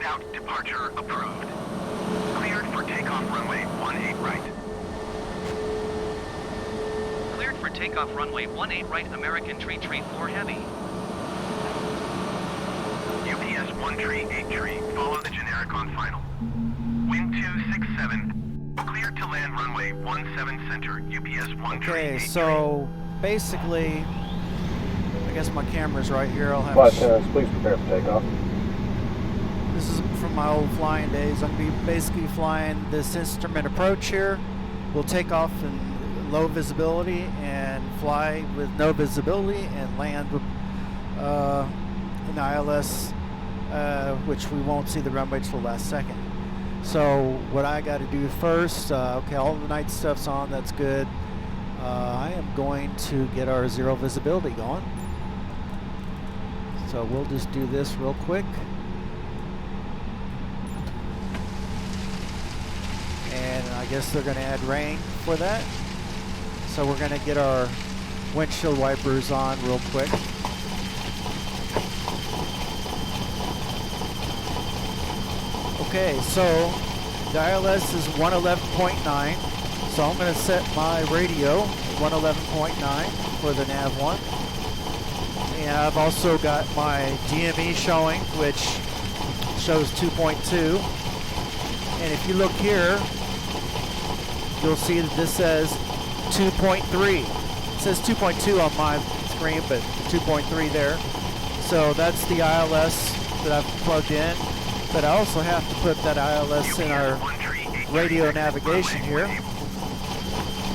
Fade out departure approved. Cleared for takeoff runway 18 right. Cleared for takeoff runway 18 right, American tree 4 heavy. UPS 1 tree 8 tree. Follow the generic on final. Wind 267. Cleared to land runway 17 center. UPS 1 tree 8 Okay, tree. so basically, I guess my camera's right here. I'll have Flight attendants, please prepare for takeoff. This is from my old flying days. I'm going to be basically flying this instrument approach here. We'll take off in low visibility and fly with no visibility and land with an ILS, which we won't see the runway till the last second. So what I got to do first, okay, all the night stuff's on, that's good. I am going to get our zero visibility going. So we'll just do this real quick. And I guess they're going to add rain for that. So we're going to get our windshield wipers on real quick. Okay, so the ILS is 111.9. So I'm going to set my radio 111.9 for the nav1. And I've also got my DME showing, which shows 2.2. And if you look here, you'll see that this says 2.3. It says 2.2 on my screen, but 2.3 there. So that's the ILS that I've plugged in. But I also have to put that ILS in our radio navigation here.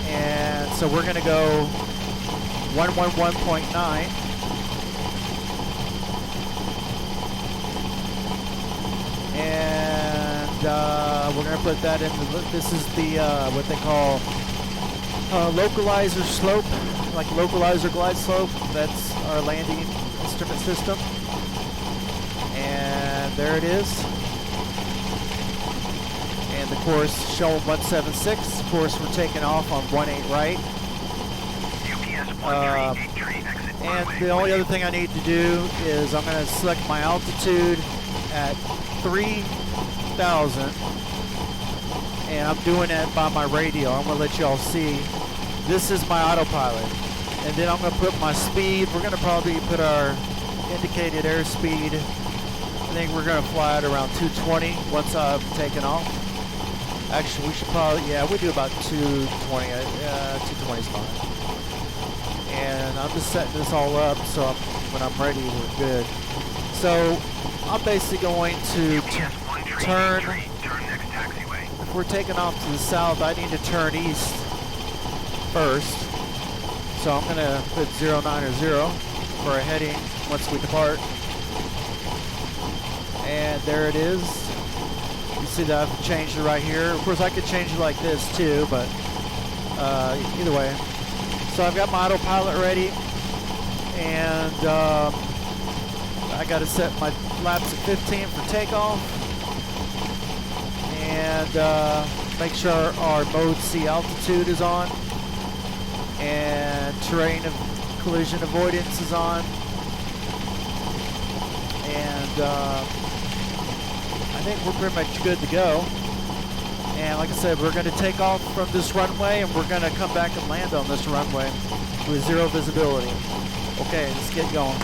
And so we're going to go 111.9. And we're going to put that in. This is the what they call localizer slope, like localizer glide slope. That's our landing instrument system. And there it is. And the course showing 176. Of course, we're taking off on 18 right. And the only other thing I need to do is I'm going to select my altitude at 3,000, and I'm doing that by my radio. I'm going to let you all see. This is my autopilot, and then I'm going to put my speed. We're going to probably put our indicated airspeed. I think we're going to fly at around 220 once I've taken off. Actually, we should probably, yeah, we do about 220. 220 is fine. And I'm just setting this all up so when I'm ready, we're good. So I'm basically going to turn. If we're taking off to the south, I need to turn east first. So I'm going to put 09 or 0 for a heading once we depart. And there it is. You see that I've changed it right here. Of course, I could change it like this too, but either way. So I've got my autopilot ready, and I got to set my flaps at 15 for takeoff, and make sure our mode C altitude is on, and terrain of collision avoidance is on, and I think we're pretty much good to go. And like I said, we're going to take off from this runway, and we're going to come back and land on this runway with zero visibility. Okay, let's get going.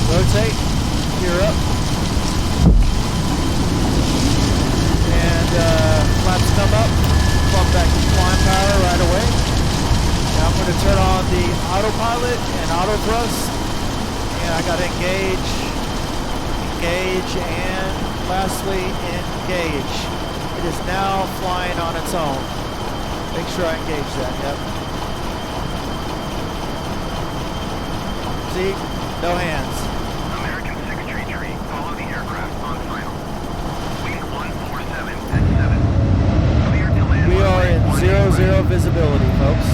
Rotate, gear up, and flaps come up, plug back to flying power right away. Now I'm going to turn on the autopilot and auto thrust, and I got to engage, and lastly engage. It is now flying on its own. Make sure I engage that, yep. See, no hands. zero visibility, folks.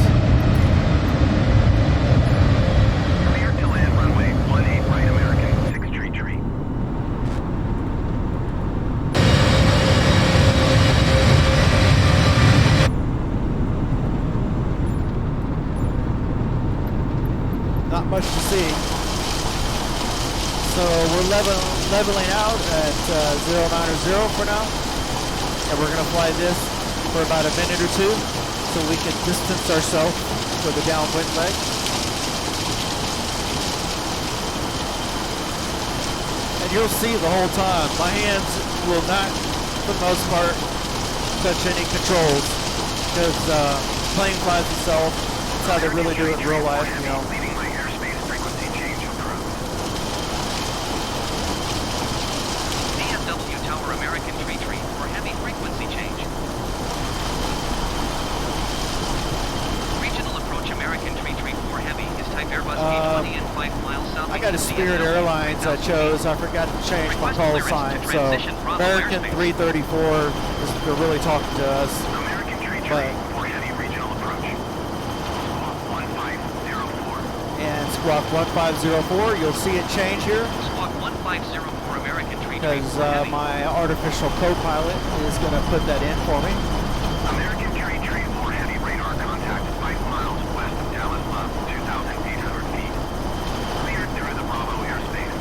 Clear to land runway 18 right American, 6 tree. Not much to see. So we're leveling out at 090 for now. And we're going to fly this for about a minute or two so we can distance ourselves for the downwind leg. And you'll see the whole time, my hands will not, for the most part, touch any controls because plane flies itself. That's how they really do it in real life, you know. Leaving my airspace frequency change approved. DFW Tower American tree for heavy frequency change. Regional approach American tree for heavy is type Airbus A20 and 5 miles south. I got a Spirit Airlines I chose. I forgot to change my call sign, so American 334 is they're really talking to us. American tree But, for heavy regional approach. Squawk 1504. and Squawk 1504, you'll see it change here Squawk 1504 American tree because for heavy. my artificial co-pilot is going to put that in for me. American tree for heavy radar contact 5 miles west of Dallas Love, 2,800 feet. Cleared through the Bravo airspace.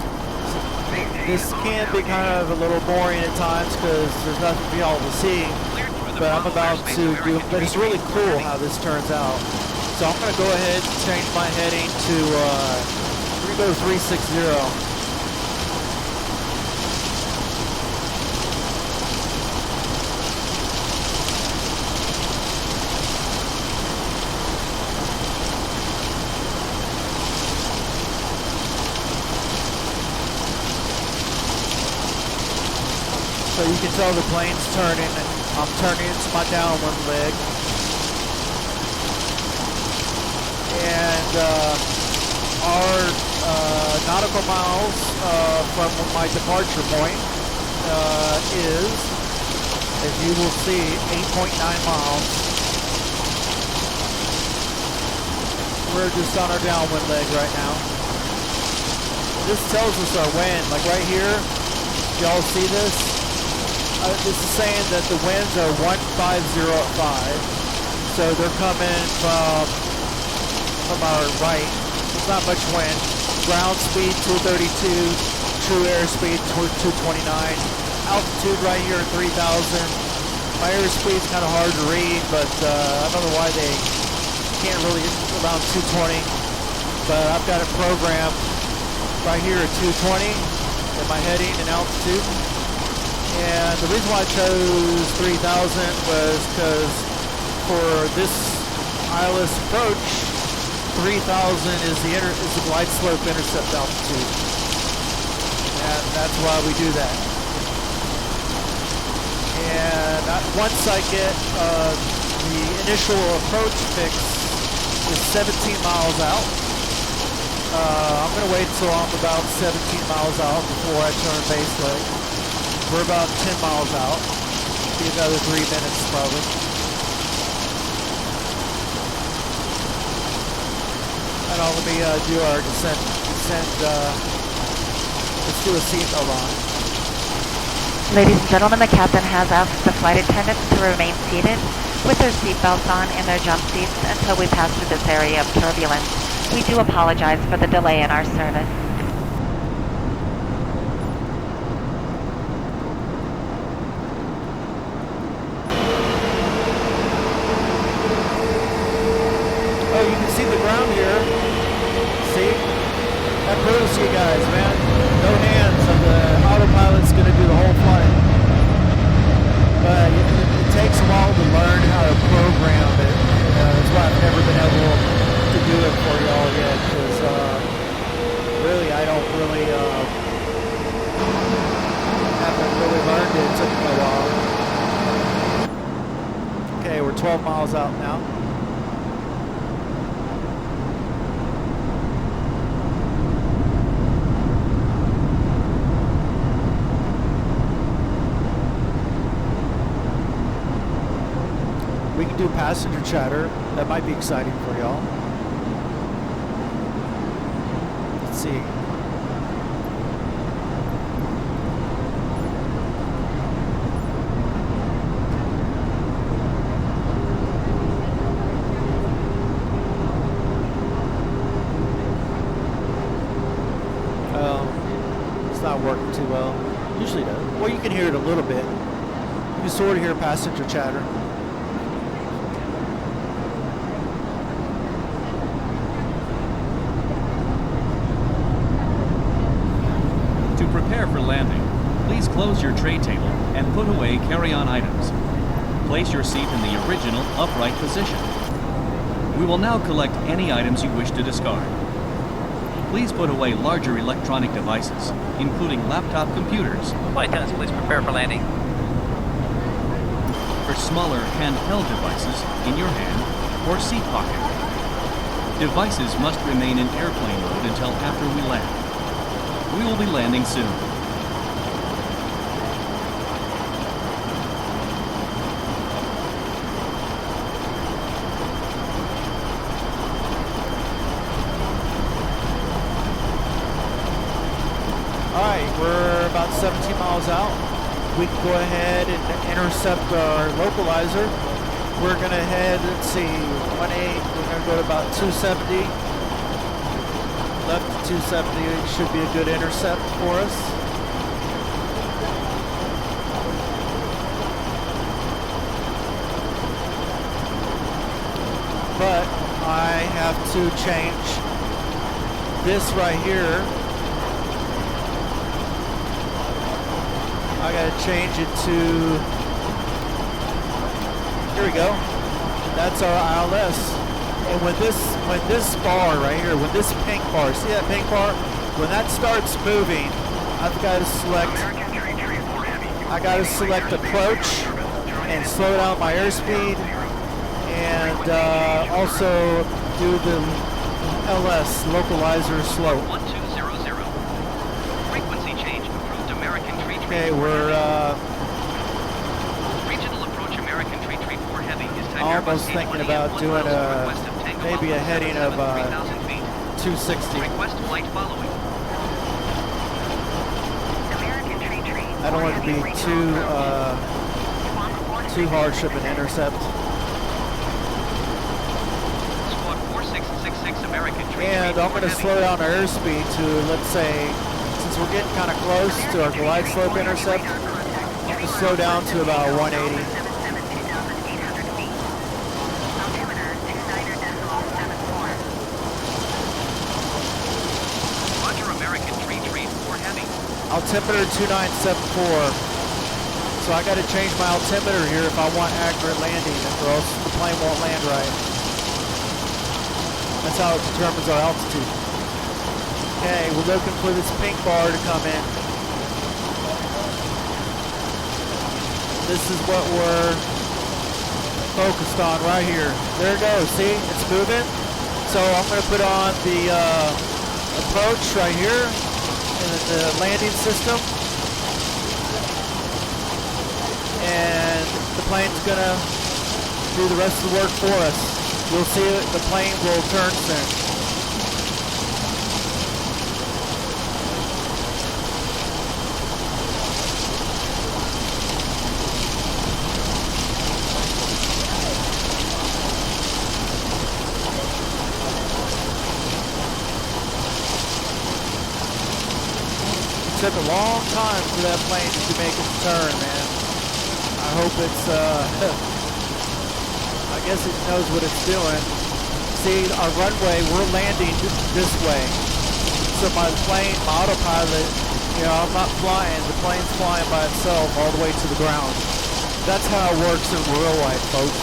Maintain This can be kind of a little boring at times because there's nothing for y'all to see, Cleared through the but I'm Bravo about airspace, to do, American but it's tree really for cool heavy. how this turns out. So I'm going to go ahead and change my heading to, we're going to go 360. So you can tell the plane's turning, and I'm turning it to my downwind leg. And our nautical miles from my departure point is, as you will see, 8.9 miles. We're just on our downwind leg right now. This tells us our wind, like right here. Y'all see this? This is saying that the winds are 1505, so they're coming from our right. There's not much wind. Ground speed 232, true airspeed 229. Altitude right here at 3,000. My airspeed's kind of hard to read, but I don't know why they can't really get around 220. But I've got it programmed right here at 220 at my heading and altitude. And the reason why I chose 3,000 was because for this ILS approach, 3,000 is the glide slope intercept altitude, and that's why we do that. And once I get the initial approach fix is 17 miles out. I'm going to wait until I'm about 17 miles out before I turn base leg. We're about 10 miles out. Be another 3 minutes probably. And I'll let me do our descent. Let's do a seatbelt on. Ladies and gentlemen, the captain has asked the flight attendants to remain seated with their seatbelts on in their jump seats until we pass through this area of turbulence. We do apologize for the delay in our service. Oh, you can see the ground here. See? That proves to you guys, man. No hands, and the autopilot's going to do the whole flight. But it takes a while to learn how to program it. That's why I've never been able to do it for y'all yet, because really, I don't really, haven't really learned it. It took me a while. Okay, we're 12 miles out now. We can do passenger chatter. That might be exciting for y'all. Let's see. It's not working too well. Usually does. Well, you can hear it a little bit. You can sort of hear passenger chatter. To prepare for landing, please close your tray table and put away carry-on items. Place your seat in the original upright position. We will now collect any items you wish to discard. Please put away larger electronic devices, including laptop computers. Flight attendants, please prepare for landing. For smaller handheld devices in your hand or seat pocket. Devices must remain in airplane mode until after we land. We will be landing soon. Alright, we're about 17 miles out. We can go ahead and intercept our localizer. We're going to head, let's see, 18, we're going to go to about 270. Left to 270 should be a good intercept for us. But I have to change this right here. I gotta change it to, here we go. That's our ILS. And when this bar right here, when this pink bar, see that pink bar? When that starts moving, I've got to select, approach and slow down my airspeed, and also do the LS, localizer slow. 1200. Frequency change approved American Tree. Okay, we're Regional approach American Tree 4 Heavy is time almost thinking about doing maybe a heading of 260. Request flight following. I don't want it to be too harsh of an intercept. Squawk 4666 American Tree. And I'm going to slow down our airspeed to, let's say, since we're getting kind of close to our glide slope intercept, I'm going to slow down to about 180. Roger American Tree 4 Heavy. Altimeter 2974. So I got to change my altimeter here if I want accurate landing, or else the plane won't land right. That's how it determines our altitude. Okay, we're looking for this pink bar to come in. This is what we're focused on right here. There it goes, see? It's moving. So I'm going to put on the approach right here, and then the landing system. And the plane's going to do the rest of the work for us. You'll see it, the plane will turn soon. It took a long time for that plane to make its turn, man. I hope it's, I guess it knows what it's doing. See, our runway, we're landing this way. So my plane, my autopilot, you know, I'm not flying. The plane's flying by itself all the way to the ground. That's how it works in real life, folks.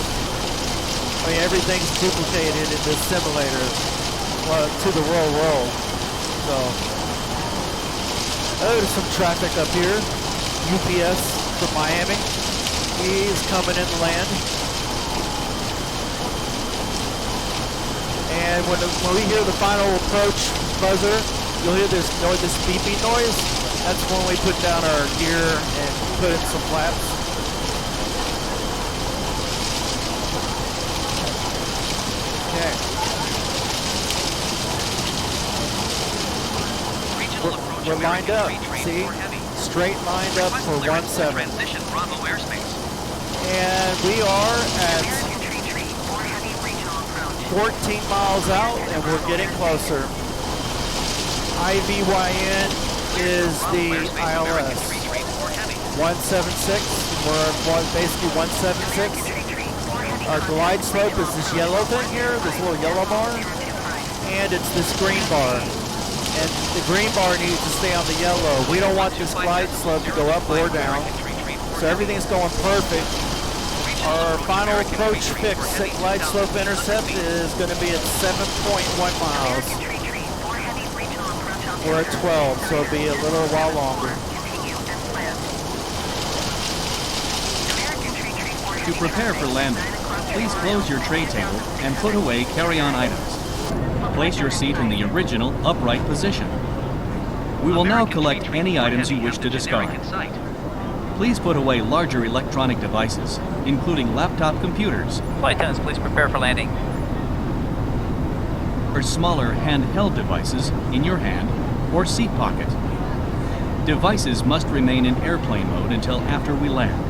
I mean, everything's duplicated in this simulator to the real world. So, there's some traffic up here. UPS from Miami. He's coming in to land. And when we hear the final approach buzzer, you'll hear this noise, this beeping noise. That's when we put down our gear and put in some flaps. we're lined up. See? Straight lined up for 17. Transition Bravo airspace. And we are at 14 miles out, and we're getting closer. IVYN is the ILS. 176. We're basically 176. Our glide slope is this yellow thing here, this little yellow bar, and it's this green bar. And the green bar needs to stay on the yellow. We don't want this glide slope to go up or down. So everything's going perfect. Our final approach fix at glide slope intercept is going to be at 7.1 miles. We're at 12, so it'll be a little while longer. To prepare for landing, please close your tray table and put away carry-on items. Place your seat in the original upright position. We will now collect any items you wish to discard. Please put away larger electronic devices, including laptop computers. Flight attendants, please prepare for landing. Or smaller handheld devices in your hand or seat pocket. Devices must remain in airplane mode until after we land.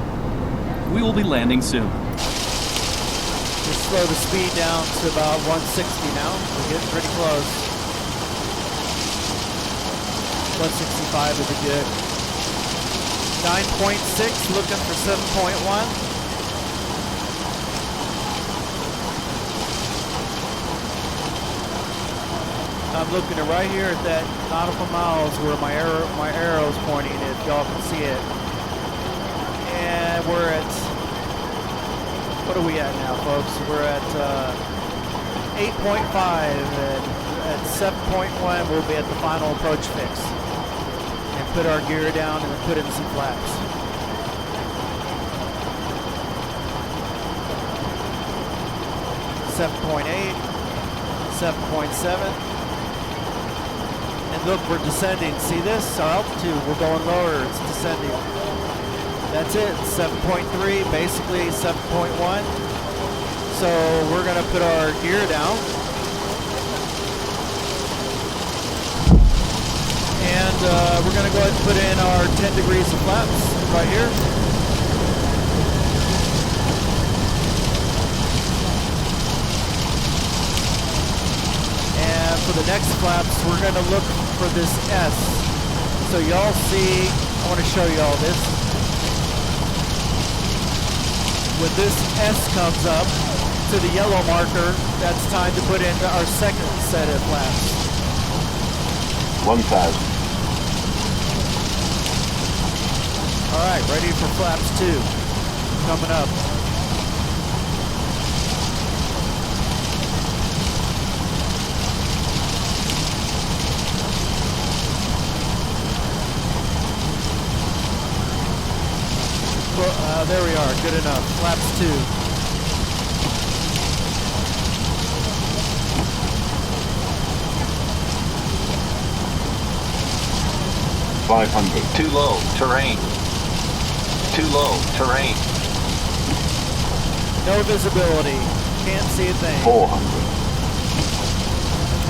We will be landing soon. Just slow the speed down to about 160 now. We're getting pretty close. 165 would be good. 9.6, looking for 7.1. I'm looking at right here at that nautical miles where my arrow's pointing, if y'all can see it. And we're at, what are we at now, folks? We're at 8.5, and at 7.1 we'll be at the final approach fix. And put our gear down and then put in some flaps. .8, 7.7. And look, we're descending. See this? Our altitude, we're going lower, it's descending. That's it, 7.3, basically 7.1. So we're gonna put our gear down. And we're gonna go ahead and put in our 10 degrees of flaps right here. And for the next flaps, we're gonna look for this S. So y'all see, I wanna show y'all this. When this S comes up to the yellow marker, that's time to put in our second set of flaps. 1,000. All right, ready for flaps 2, coming up. There we are, good enough. Flaps 2. 500. Too low, terrain. Too low, terrain. No visibility, can't see a thing. 400.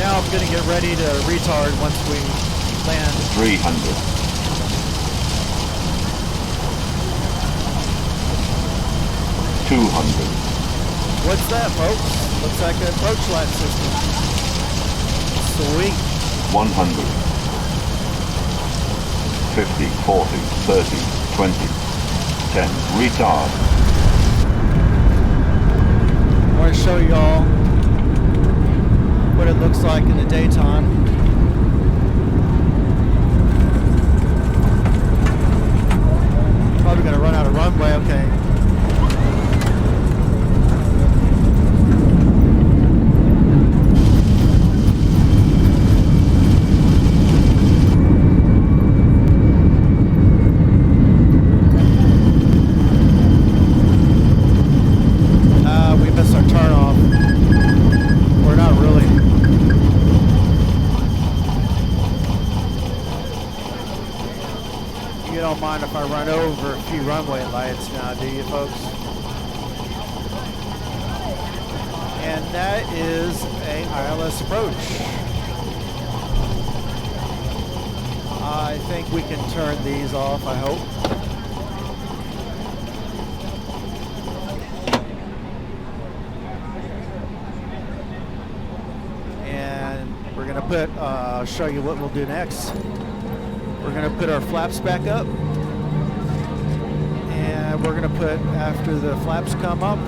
Now I'm gonna get ready to retard once we land. 300. 200. What's that, folks? Looks like an approach light system. Sweet. 100. 50, 40, 30, 20, 10. Retard. I want to show y'all what it looks like in the daytime. Probably gonna run out of runway, okay. We missed our turn off. We're not really. You don't mind if I run over a few runway lights now, do you, folks? And that is a ILS approach. I think we can turn these off, I hope. And we're gonna put, I'll show you what we'll do next. We're gonna put our flaps back up. And we're gonna put, after the flaps come up,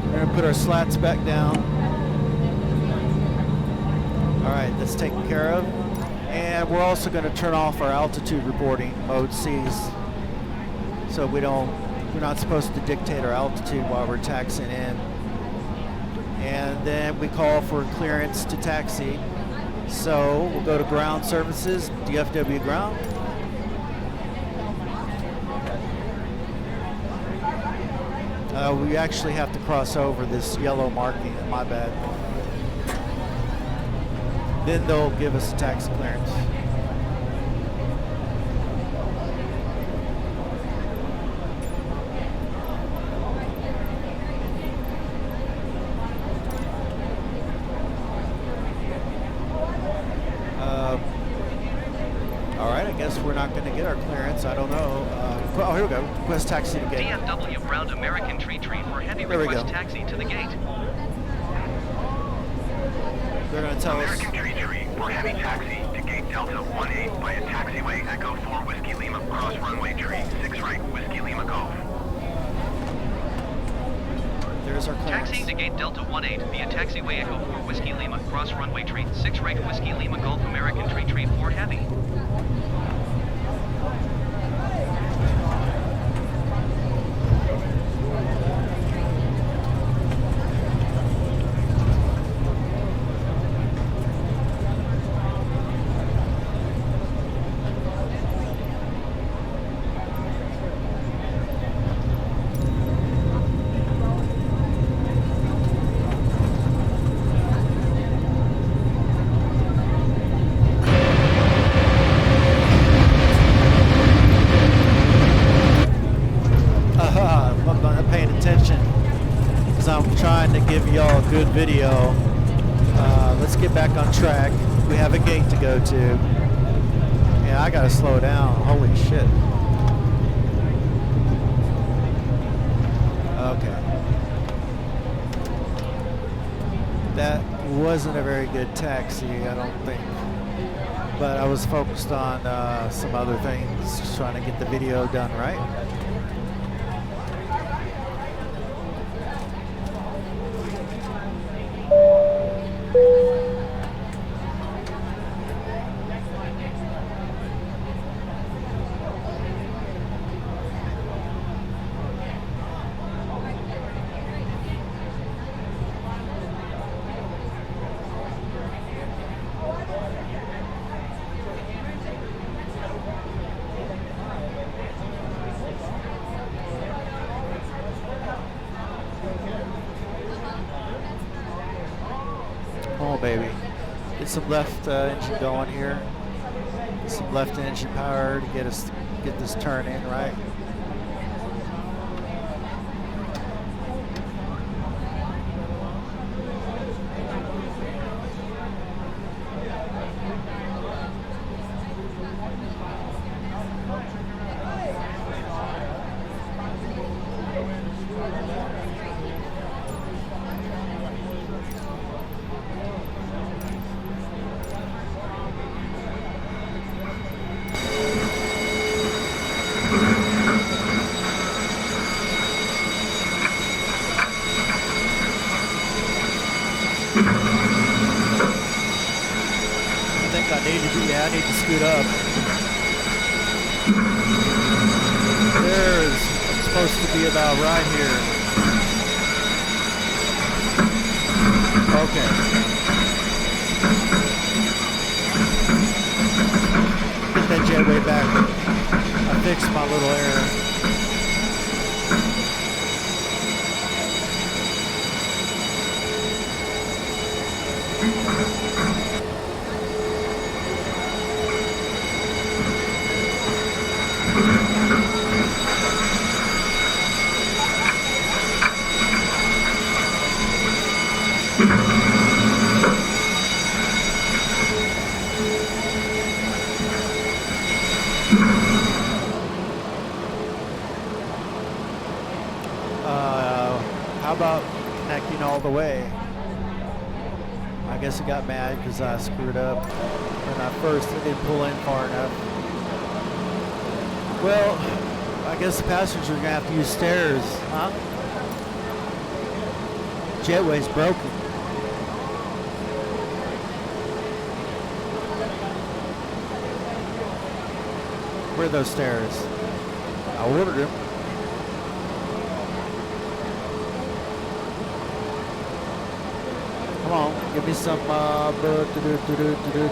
we're gonna put our slats back down. All right, that's taken care of. And we're also gonna turn off our altitude reporting, mode C's. So we're not supposed to dictate our altitude while we're taxiing in. And then we call for clearance to taxi. So we'll go to ground services, DFW ground. We actually have to cross over this yellow marking, my bad. Then they'll give us a taxi clearance. We're not going to get our clearance. I don't know. Oh, here we go. Request taxi to gate. DFW ground American Tree for heavy There we request go. taxi to the gate. They're going to tell us. American Tree for heavy taxi to gate Delta 18 by a taxiway Echo 4 Whiskey Lima cross runway tree 6 right Whiskey Lima Golf. There's our clearance. Taxiing to gate Delta 18 via taxiway Echo 4 Whiskey Lima cross runway tree 6 right Whiskey Lima Golf American Tree 4 heavy. Y'all a good video. Let's get back on track. We have a gate to go to. Yeah, I gotta slow down. Holy shit. Okay. That wasn't a very good taxi, I don't think. But I was focused on some other things, just trying to get the video done right. Baby, get some left engine going here. Get some left engine power to get this turn in right. I need to scoot up. There's supposed to be about right here. Okay. Get that jetway back. I fixed my little error. I guess it got mad because I screwed up when I first didn't pull in far enough. Well, I guess the passengers are gonna have to use stairs, huh? Jetway's broken. Where are those stairs? I ordered them. Come on, give me some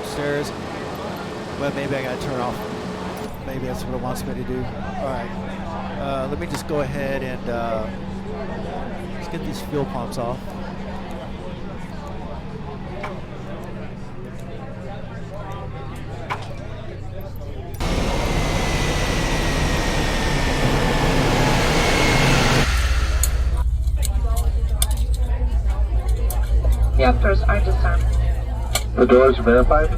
stairs. Well, maybe I gotta turn off. Maybe that's what it wants me to do. All right. Let me just go ahead and let's get these fuel pumps off. Reactors are disarmed. The doors verified.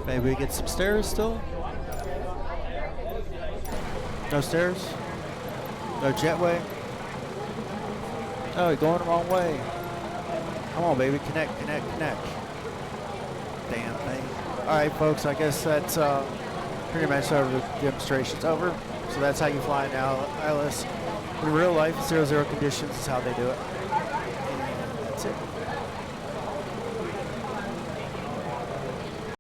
Maybe we get some stairs still? No stairs? No jetway? Oh, you're going the wrong way. Come on, baby. Connect, connect, connect. Damn thing. Alright, folks. I guess that's pretty much over. The demonstration's over. So that's how you fly now. ILS. In real life, 0-0 conditions is how they do it. And that's it.